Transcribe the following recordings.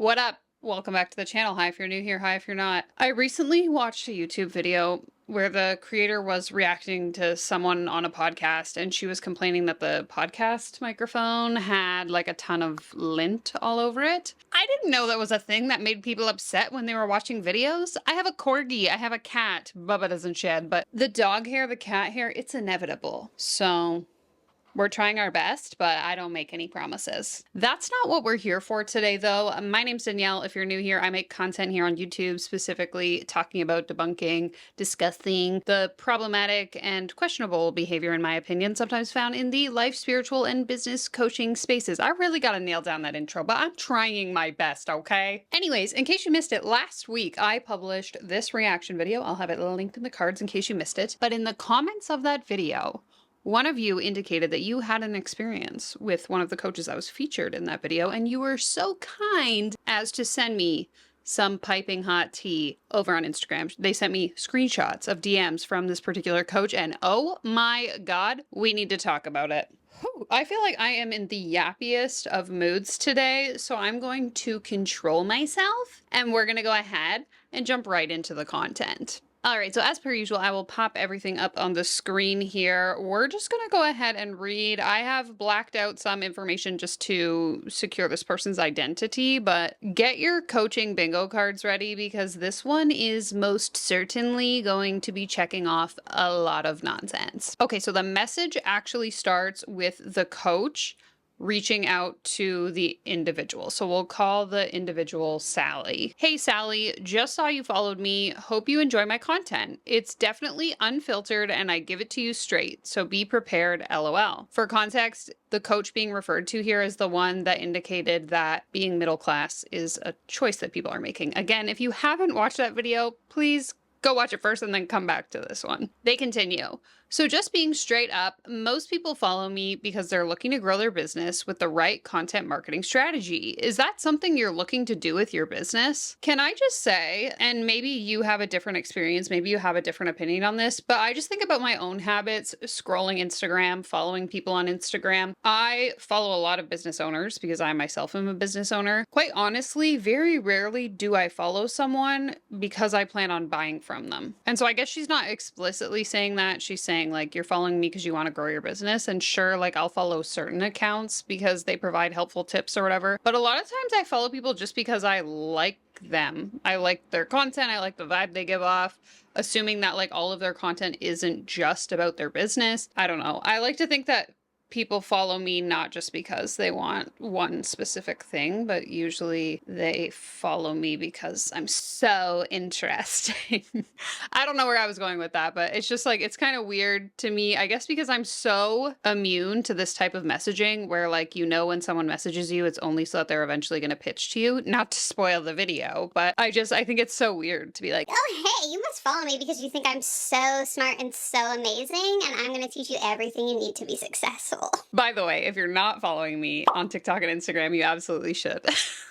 What up? Welcome back to the channel. Hi if you're new here, hi if you're not. I recently watched a YouTube video where the creator was reacting to someone on a podcast and she was complaining that the podcast microphone had like a ton of lint all over it. I didn't know that was a thing that made people upset when they were watching videos. I have a corgi, I have a cat. Bubba doesn't shed, but the dog hair, the cat hair, it's inevitable. So we're trying our best, but I don't make any promises. That's not what we're here for today, though. My name's Danielle. If you're new here, I make content here on YouTube, specifically talking about debunking, discussing the problematic and questionable behavior, in my opinion, sometimes found in the life, spiritual, and business coaching spaces. I really gotta nail down that intro, but I'm trying my best, okay? Anyways, in case you missed it, last week I published this reaction video. I'll have it linked in the cards in case you missed it. But in the comments of that video, one of you indicated that you had an experience with one of the coaches that was featured in that video, and you were so kind as to send me some piping hot tea over on Instagram. They sent me screenshots of DMs from this particular coach, and oh my God, we need to talk about it. I feel like I am in the yappiest of moods today, so I'm going to control myself, and we're gonna go ahead and jump right into the content. All right, so as per usual, I will pop everything up on the screen here. We're just gonna go ahead and read. I have blacked out some information just to secure this person's identity, but get your coaching bingo cards ready because this one is most certainly going to be checking off a lot of nonsense. Okay, so the message actually starts with the coach reaching out to the individual. So we'll call the individual Sally. Hey Sally, just saw you followed me. Hope you enjoy my content. It's definitely unfiltered and I give it to you straight. So be prepared, LOL. For context, the coach being referred to here is the one that indicated that being middle class is a choice that people are making. Again, if you haven't watched that video, please go watch it first and then come back to this one. They continue. So just being straight up, most people follow me because they're looking to grow their business with the right content marketing strategy. Is that something you're looking to do with your business? Can I just say, and maybe you have a different experience, maybe you have a different opinion on this, but I just think about my own habits, scrolling Instagram, following people on Instagram. I follow a lot of business owners because I myself am a business owner. Quite honestly, very rarely do I follow someone because I plan on buying from them. And so I guess she's not explicitly saying that. She's saying like, you're following me because you want to grow your business. And sure, like I'll follow certain accounts because they provide helpful tips or whatever. But a lot of times I follow people just because I like them. I like their content. I like the vibe they give off, assuming that like all of their content isn't just about their business. I don't know. I like to think that people follow me not just because they want one specific thing, but usually they follow me because I'm so interesting. I don't know where I was going with that, but it's just like, it's kind of weird to me, I guess because I'm so immune to this type of messaging where like, you know, when someone messages you, it's only so that they're eventually going to pitch to you, not to spoil the video, but I think it's so weird to be like, oh, hey, you must follow me because you think I'm so smart and so amazing, and I'm going to teach you everything you need to be successful. By the way, if you're not following me on TikTok and Instagram, you absolutely should.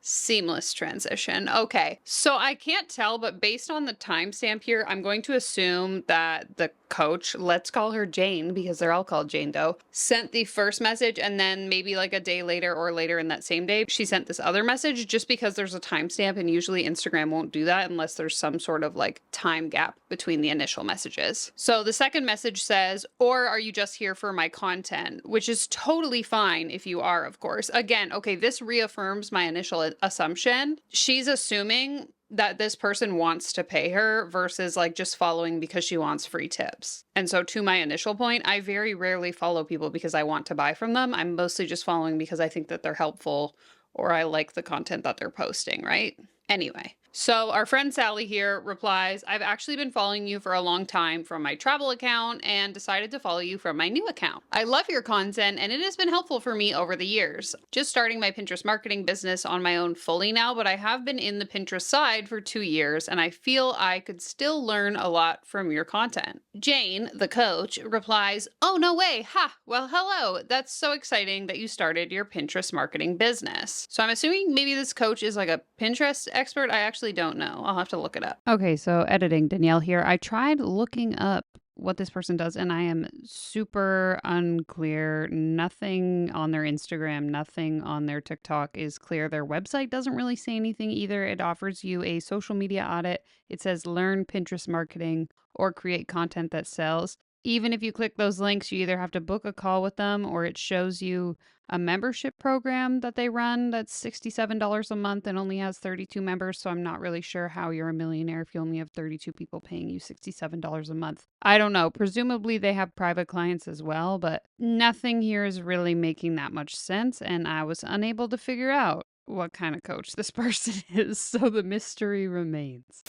Seamless transition. Okay, so I can't tell, but based on the timestamp here, I'm going to assume that the coach, let's call her Jane because they're all called Jane Doe, sent the first message and then maybe like a day later or later in that same day, she sent this other message just because there's a timestamp and usually Instagram won't do that unless there's some sort of like time gap between the initial messages. So the second message says, or are you just here for my content? Which is totally fine if you are, of course. Again, okay, this reaffirms my initial assumption. She's assuming that this person wants to pay her versus like just following because she wants free tips. And so to my initial point, I very rarely follow people because I want to buy from them. I'm mostly just following because I think that they're helpful or I like the content that they're posting, right? Anyway, so our friend Sally here replies, I've actually been following you for a long time from my travel account and decided to follow you from my new account. I love your content and it has been helpful for me over the years. Just starting my Pinterest marketing business on my own fully now, but I have been in the Pinterest side for 2 years and I feel I could still learn a lot from your content. Jane, the coach, replies, oh, no way. Ha, well, hello. That's so exciting that you started your Pinterest marketing business. So I'm assuming maybe this coach is like a Pinterest expert. I actually don't know. I'll have to look it up. Okay, so editing Danielle here. I tried looking up what this person does, and I am super unclear. Nothing on their Instagram, nothing on their TikTok is clear. Their website doesn't really say anything either. It offers you a social media audit. It says learn Pinterest marketing or create content that sells. Even if you click those links, you either have to book a call with them or it shows you a membership program that they run that's $67 a month and only has 32 members. So I'm not really sure how you're a millionaire if you only have 32 people paying you $67 a month. I don't know. Presumably they have private clients as well, but nothing here is really making that much sense. And I was unable to figure out what kind of coach this person is. So the mystery remains.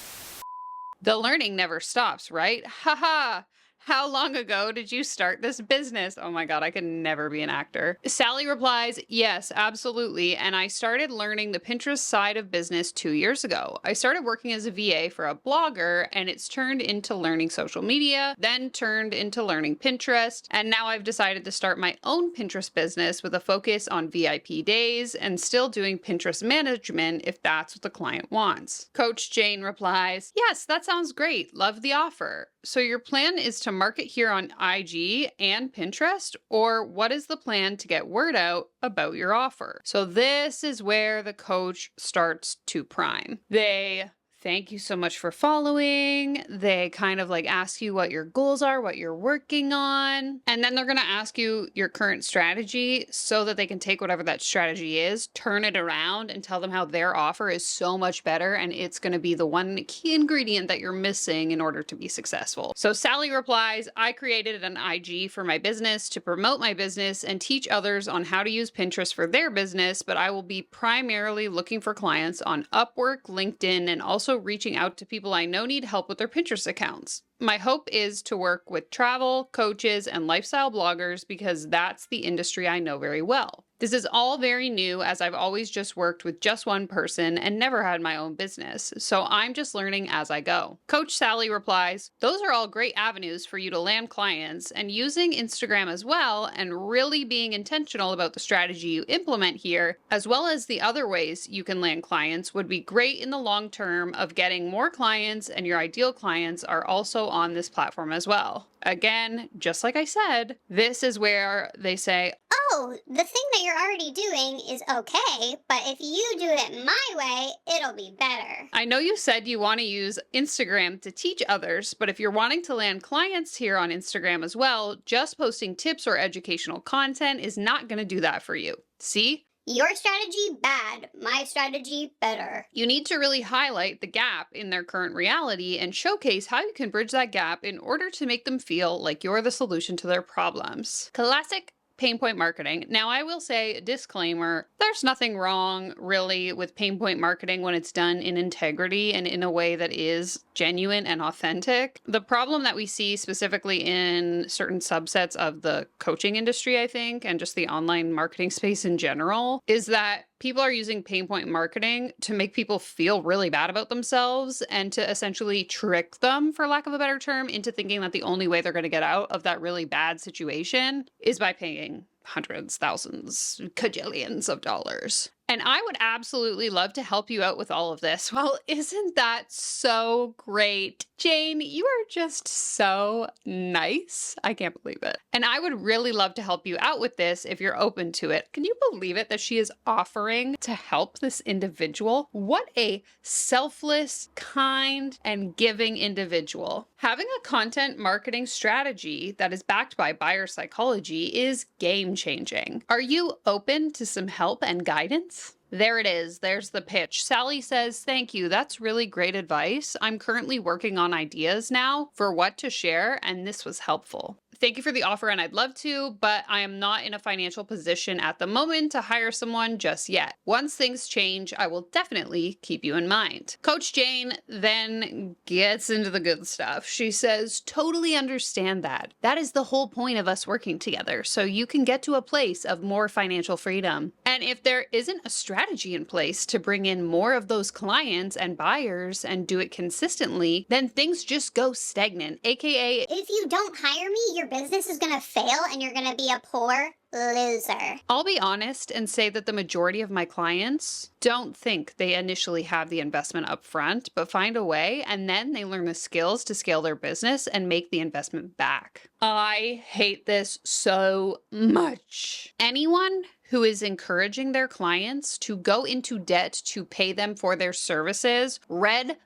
The learning never stops, right? Haha. How long ago did you start this business? Oh my God, I could never be an actor. Sally replies, yes, absolutely. And I started learning the Pinterest side of business 2 years ago. I started working as a VA for a blogger and it's turned into learning social media, then turned into learning Pinterest. And now I've decided to start my own Pinterest business with a focus on VIP days and still doing Pinterest management if that's what the client wants. Coach Jane replies, yes, that sounds great. Love the offer. So your plan is to market here on IG and Pinterest, or what is the plan to get word out about your offer? So this is where the coach starts to prime. They thank you so much for following. They kind of like ask you what your goals are, what you're working on. And then they're going to ask you your current strategy so that they can take whatever that strategy is, turn it around and tell them how their offer is so much better. And it's going to be the one key ingredient that you're missing in order to be successful. So Sally replies, I created an IG for my business to promote my business and teach others on how to use Pinterest for their business, but I will be primarily looking for clients on Upwork, LinkedIn, and also reaching out to people I know need help with their Pinterest accounts. My hope is to work with travel, coaches, and lifestyle bloggers because that's the industry I know very well. This is all very new as I've always just worked with just one person and never had my own business, so I'm just learning as I go. Coach Sally replies, those are all great avenues for you to land clients, and using Instagram as well and really being intentional about the strategy you implement here, as well as the other ways you can land clients, would be great in the long term of getting more clients, and your ideal clients are also on this platform as well. Again, just like I said, this is where they say, oh, the thing that you're already doing is okay, but if you do it my way, it'll be better. I know you said you want to use Instagram to teach others, but if you're wanting to land clients here on Instagram as well, just posting tips or educational content is not going to do that for you. See? Your strategy bad, my strategy better. You need to really highlight the gap in their current reality and showcase how you can bridge that gap in order to make them feel like you're the solution to their problems. Classic pain point marketing. Now, I will say, disclaimer, there's nothing wrong really with pain point marketing when it's done in integrity and in a way that is genuine and authentic. The problem that we see specifically in certain subsets of the coaching industry, I think, and just the online marketing space in general, is that people are using pain point marketing to make people feel really bad about themselves and to essentially trick them, for lack of a better term, into thinking that the only way they're going to get out of that really bad situation is by paying hundreds, thousands, cajillions of dollars. And I would absolutely love to help you out with all of this. Well, isn't that so great? Jane, you are just so nice. I can't believe it. And I would really love to help you out with this if you're open to it. Can you believe it that she is offering to help this individual? What a selfless, kind, and giving individual. Having a content marketing strategy that is backed by buyer psychology is game changing. Are you open to some help and guidance? There it is. There's the pitch. Sally says, thank you. That's really great advice. I'm currently working on ideas now for what to share, and this was helpful. Thank you for the offer, and I'd love to, but I am not in a financial position at the moment to hire someone just yet. Once things change, I will definitely keep you in mind. Coach Jane then gets into the good stuff. She says, totally understand that. That is the whole point of us working together, so you can get to a place of more financial freedom. And if there isn't a strategy in place to bring in more of those clients and buyers and do it consistently, then things just go stagnant, aka If you don't hire me, your business is gonna fail and you're gonna be a poor, loser. I'll be honest and say that the majority of my clients don't think they initially have the investment up front, but find a way, and then they learn the skills to scale their business and make the investment back. I hate this so much. Anyone who is encouraging their clients to go into debt to pay them for their services, red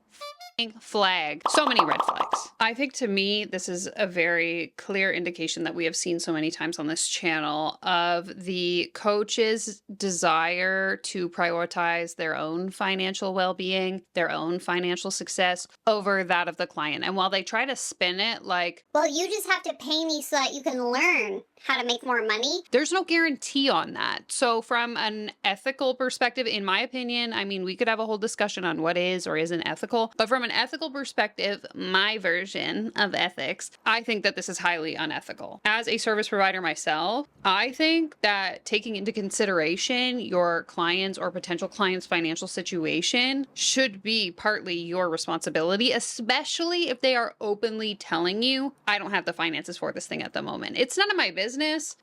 flag. So many red flags. I think to me, this is a very clear indication that we have seen so many times on this channel of the coach's desire to prioritize their own financial well-being, their own financial success over that of the client. And while they try to spin it like, well, you just have to pay me so that you can learn how to make more money. There's no guarantee on that. So from an ethical perspective, in my opinion, I mean, we could have a whole discussion on what is or isn't ethical, but from an ethical perspective, my version of ethics, I think that this is highly unethical. As a service provider myself, I think that taking into consideration your client's or potential client's financial situation should be partly your responsibility, especially if they are openly telling you, I don't have the finances for this thing at the moment. It's none of my business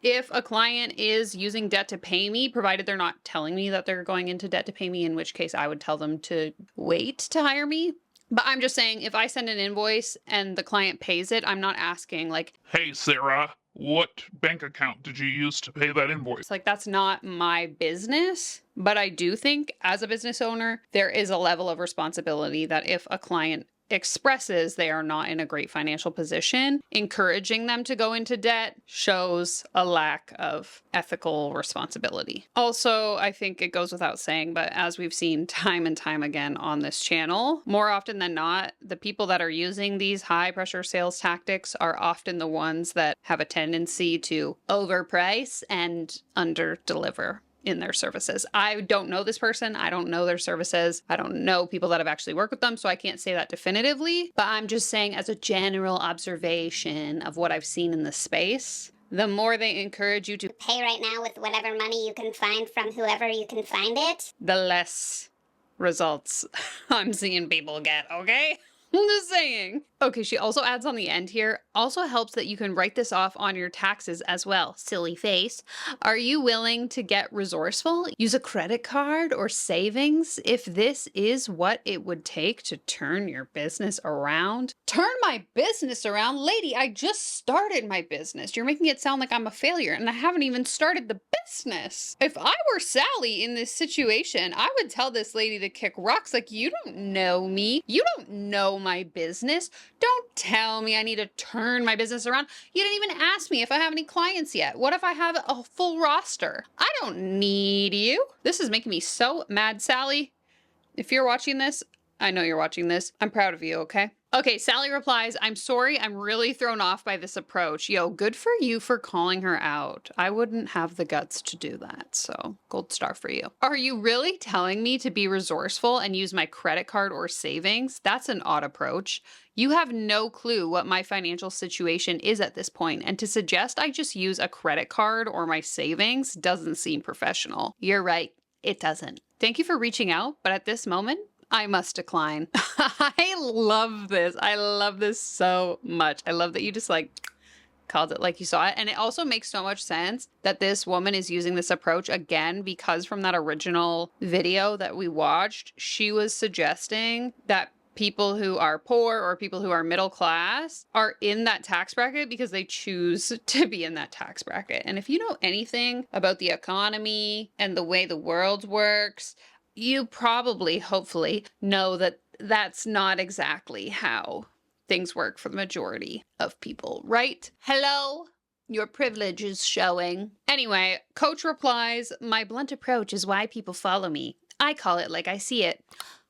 if a client is using debt to pay me, provided they're not telling me that they're going into debt to pay me, in which case I would tell them to wait to hire me. But I'm just saying, if I send an invoice and the client pays it, I'm not asking like, hey, Sarah, what bank account did you use to pay that invoice? it's like, that's not my business. But I do think as a business owner, there is a level of responsibility that if a client expresses they are not in a great financial position, encouraging them to go into debt shows a lack of ethical responsibility. Also, I think it goes without saying, but as we've seen time and time again on this channel, more often than not, the people that are using these high pressure sales tactics are often the ones that have a tendency to overprice and under deliver in their services. I don't know this person. I don't know their services. I don't know people that have actually worked with them, so I can't say that definitively, but I'm just saying as a general observation of what I've seen in the space, the more they encourage you to Pay right now with whatever money you can find from whoever you can find it, the less results I'm seeing people get, okay? I'm just saying. Okay, she also adds on the end here, also helps that you can write this off on your taxes as well. Silly face. Are you willing to get resourceful? Use a credit card or savings if this is what it would take to turn your business around? Turn my business around? Lady, I just started my business. You're making it sound like I'm a failure and I haven't even started the business. If I were Sally in this situation, I would tell this lady to kick rocks like, you don't know me. You don't know my business. Don't tell me I need to turn my business around. You didn't even ask me if I have any clients yet. What if I have a full roster? I don't need you. This is making me so mad, Sally. If you're watching this, I know you're watching this. I'm proud of you, okay? Okay, Sally replies, I'm sorry, I'm really thrown off by this approach. Yo, good for you for calling her out. I wouldn't have the guts to do that, so gold star for you. Are you really telling me to be resourceful and use my credit card or savings? That's an odd approach. You have no clue what my financial situation is at this point, and to suggest I just use a credit card or my savings doesn't seem professional. You're right, it doesn't. Thank you for reaching out, but at this moment, I must decline. I love this. I love this so much. I love that you just like called it like you saw it. And it also makes so much sense that this woman is using this approach again, because from that original video that we watched, she was suggesting that people who are poor or people who are middle class are in that tax bracket because they choose to be in that tax bracket. And if you know anything about the economy and the way the world works, you probably, hopefully, know that that's not exactly how things work for the majority of people, right? Hello? Your privilege is showing. Anyway, coach replies, my blunt approach is why people follow me. I call it like I see it.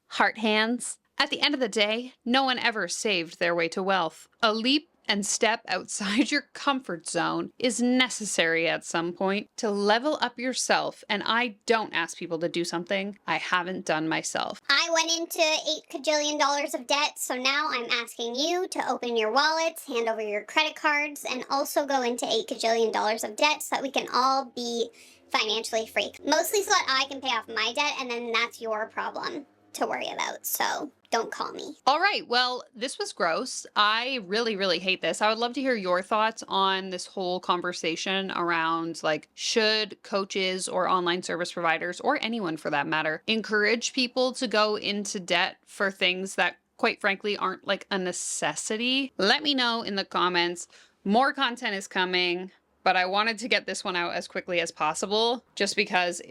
Heart hands. At the end of the day, no one ever saved their way to wealth. A leap and step outside your comfort zone is necessary at some point to level up yourself, and I don't ask people to do something I haven't done myself. I went into $8 kajillion of debt, so now I'm asking you to open your wallets, hand over your credit cards, and also go into $8 kajillion of debt so that we can all be financially free. Mostly so that I can pay off my debt, and then that's your problem to worry about, so. don't call me. All right, well, this was gross. I really, really hate this. I would love to hear your thoughts on this whole conversation around like, should coaches or online service providers, or anyone for that matter, encourage people to go into debt for things that, quite frankly, aren't like a necessity? Let me know in the comments. More content is coming, but I wanted to get this one out as quickly as possible just because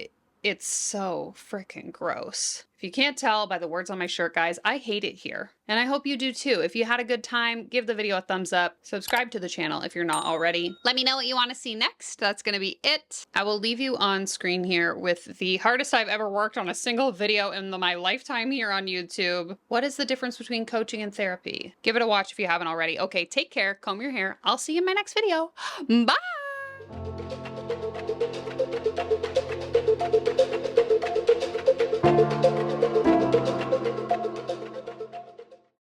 it's so freaking gross. If you can't tell by the words on my shirt, guys, I hate it here. And I hope you do too. If you had a good time, give the video a thumbs up. Subscribe to the channel if you're not already. Let me know what you want to see next. That's going to be it. I will leave you on screen here with the hardest I've ever worked on a single video in my lifetime here on YouTube. What is the difference between coaching and therapy? Give it a watch if you haven't already. Okay, take care. Comb your hair. I'll see you in my next video. Bye!